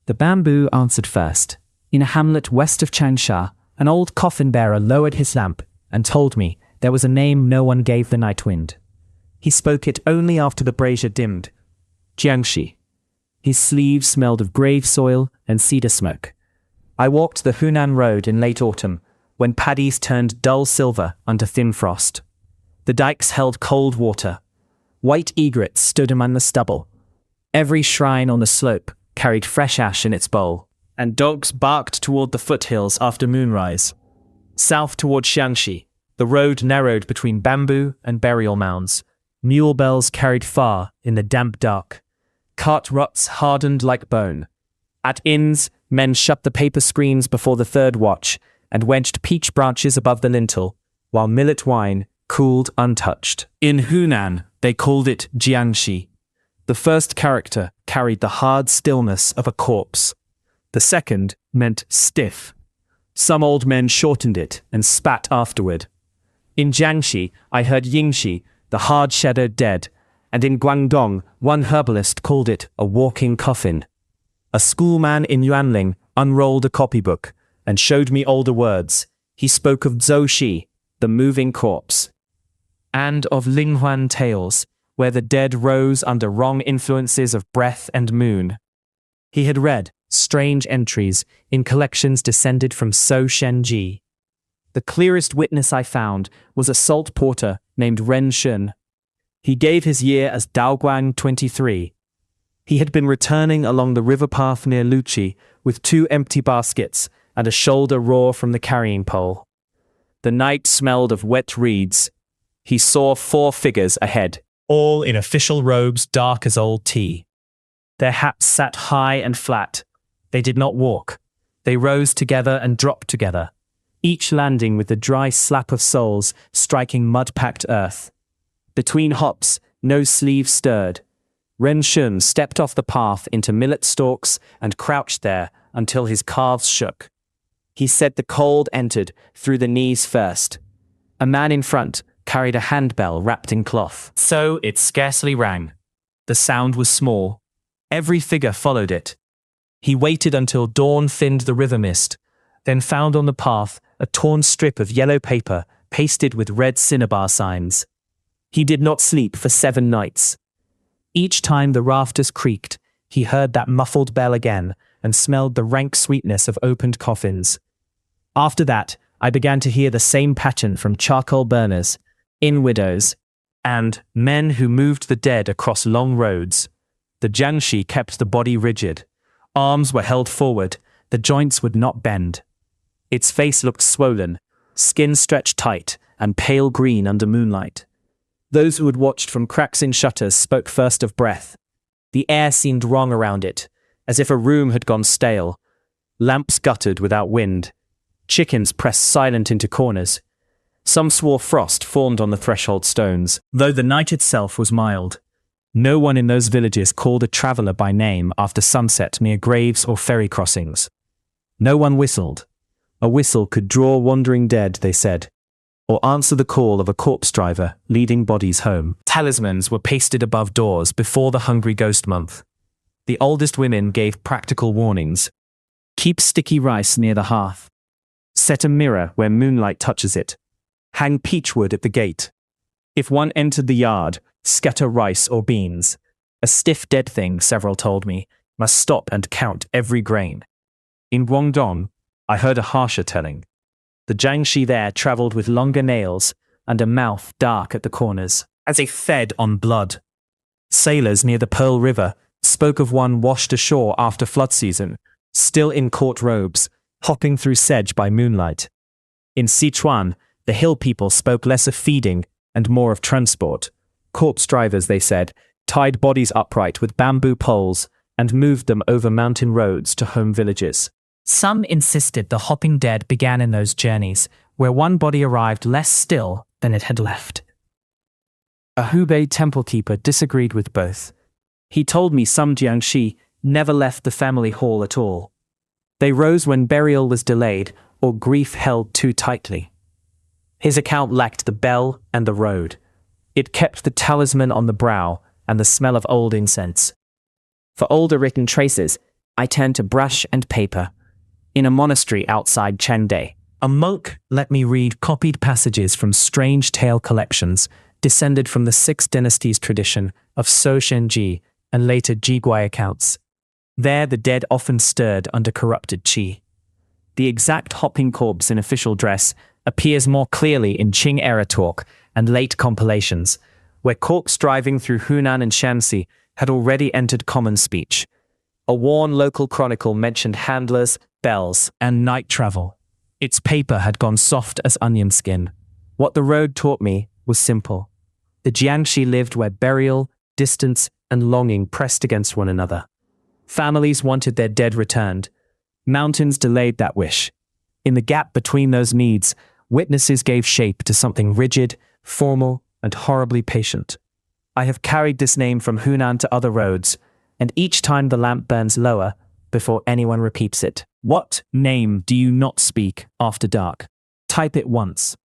The bamboo answered first. In a hamlet west of Changsha, an old coffin-bearer lowered his lamp and told me there was a name no one gave the night wind. He spoke it only after the brazier dimmed. Jiangshi. His sleeves smelled of grave soil and cedar smoke. I walked the Hunan road in late autumn, when paddies turned dull silver under thin frost. The dikes held cold water. White egrets stood among the stubble. Every shrine on the slope carried fresh ash in its bowl, and dogs barked toward the foothills after moonrise. South toward Xiangxi, the road narrowed between bamboo and burial mounds. Mule bells carried far in the damp dark. Cart ruts hardened like bone. At inns, men shut the paper screens before the third watch and wedged peach branches above the lintel, while millet wine cooled untouched. In Hunan, they called it Jiangshi. The first character carried the hard stillness of a corpse. The second meant stiff. Some old men shortened it and spat afterward. In Jiangshi, I heard Yingxi, the hard-shadowed dead, and in Guangdong, one herbalist called it a walking coffin. A schoolman in Yuanling unrolled a copybook and showed me older words. He spoke of Zouxi, the moving corpse, and of Linghuan tales, where the dead rose under wrong influences of breath and moon. He had read strange entries in collections descended from So Shenji. The clearest witness I found was a salt porter named Ren Shun. He gave his year as Daoguang 23. He had been returning along the river path near Luchi with 2 empty baskets and a shoulder raw from the carrying pole. The night smelled of wet reeds. He saw 4 figures ahead, all in official robes dark as old tea. Their hats sat high and flat. They did not walk. They rose together and dropped together, each landing with the dry slap of soles striking mud-packed earth. Between hops, no sleeve stirred. Ren Shun stepped off the path into millet stalks and crouched there until his calves shook. He said the cold entered through the knees first. A man in front carried a handbell wrapped in cloth, so it scarcely rang. The sound was small. Every figure followed it. He waited until dawn thinned the river mist, then found on the path a torn strip of yellow paper pasted with red cinnabar signs. He did not sleep for 7 nights. Each time the rafters creaked, he heard that muffled bell again and smelled the rank sweetness of opened coffins. After that, I began to hear the same pattern from charcoal burners, inn widows, and men who moved the dead across long roads. The Jiangshi kept the body rigid. Arms were held forward, the joints would not bend. Its face looked swollen, skin stretched tight and pale green under moonlight. Those who had watched from cracks in shutters spoke first of breath. The air seemed wrong around it, as if a room had gone stale. Lamps guttered without wind. Chickens pressed silent into corners. Some swore frost formed on the threshold stones, though the night itself was mild. No one in those villages called a traveller by name after sunset near graves or ferry crossings. No one whistled. A whistle could draw wandering dead, they said, or answer the call of a corpse driver leading bodies home. Talismans were pasted above doors before the Hungry Ghost Month. The oldest women gave practical warnings. Keep sticky rice near the hearth. Set a mirror where moonlight touches it. Hang peachwood at the gate. If one entered the yard, scatter rice or beans. A stiff dead thing, several told me, must stop and count every grain. In Guangdong, I heard a harsher telling. The Jiangshi there travelled with longer nails and a mouth dark at the corners, as if fed on blood. Sailors near the Pearl River spoke of one washed ashore after flood season, still in court robes, hopping through sedge by moonlight. In Sichuan, the hill people spoke less of feeding and more of transport. Corpse drivers, they said, tied bodies upright with bamboo poles and moved them over mountain roads to home villages. Some insisted the hopping dead began in those journeys, where one body arrived less still than it had left. A Hubei temple keeper disagreed with both. He told me some Jiangshi never left the family hall at all. They rose when burial was delayed or grief held too tightly. His account lacked the bell and the road. It kept the talisman on the brow and the smell of old incense. For older written traces, I turned to brush and paper. In a monastery outside Chengde, a monk let me read copied passages from strange tale collections descended from the 6th dynasty's tradition of So Shenji and later Jiguai accounts. There the dead often stirred under corrupted qi. The exact hopping corpse in official dress appears more clearly in Qing-era talk and late compilations, where corpse driving through Hunan and Xiangxi had already entered common speech. A worn local chronicle mentioned handlers, bells, and night travel. Its paper had gone soft as onion skin. What the road taught me was simple. The Jiangshi lived where burial, distance, and longing pressed against one another. Families wanted their dead returned. Mountains delayed that wish. In the gap between those needs, witnesses gave shape to something rigid, formal, and horribly patient. I have carried this name from Hunan to other roads, and each time the lamp burns lower before anyone repeats it. What name do you not speak after dark? Type it once.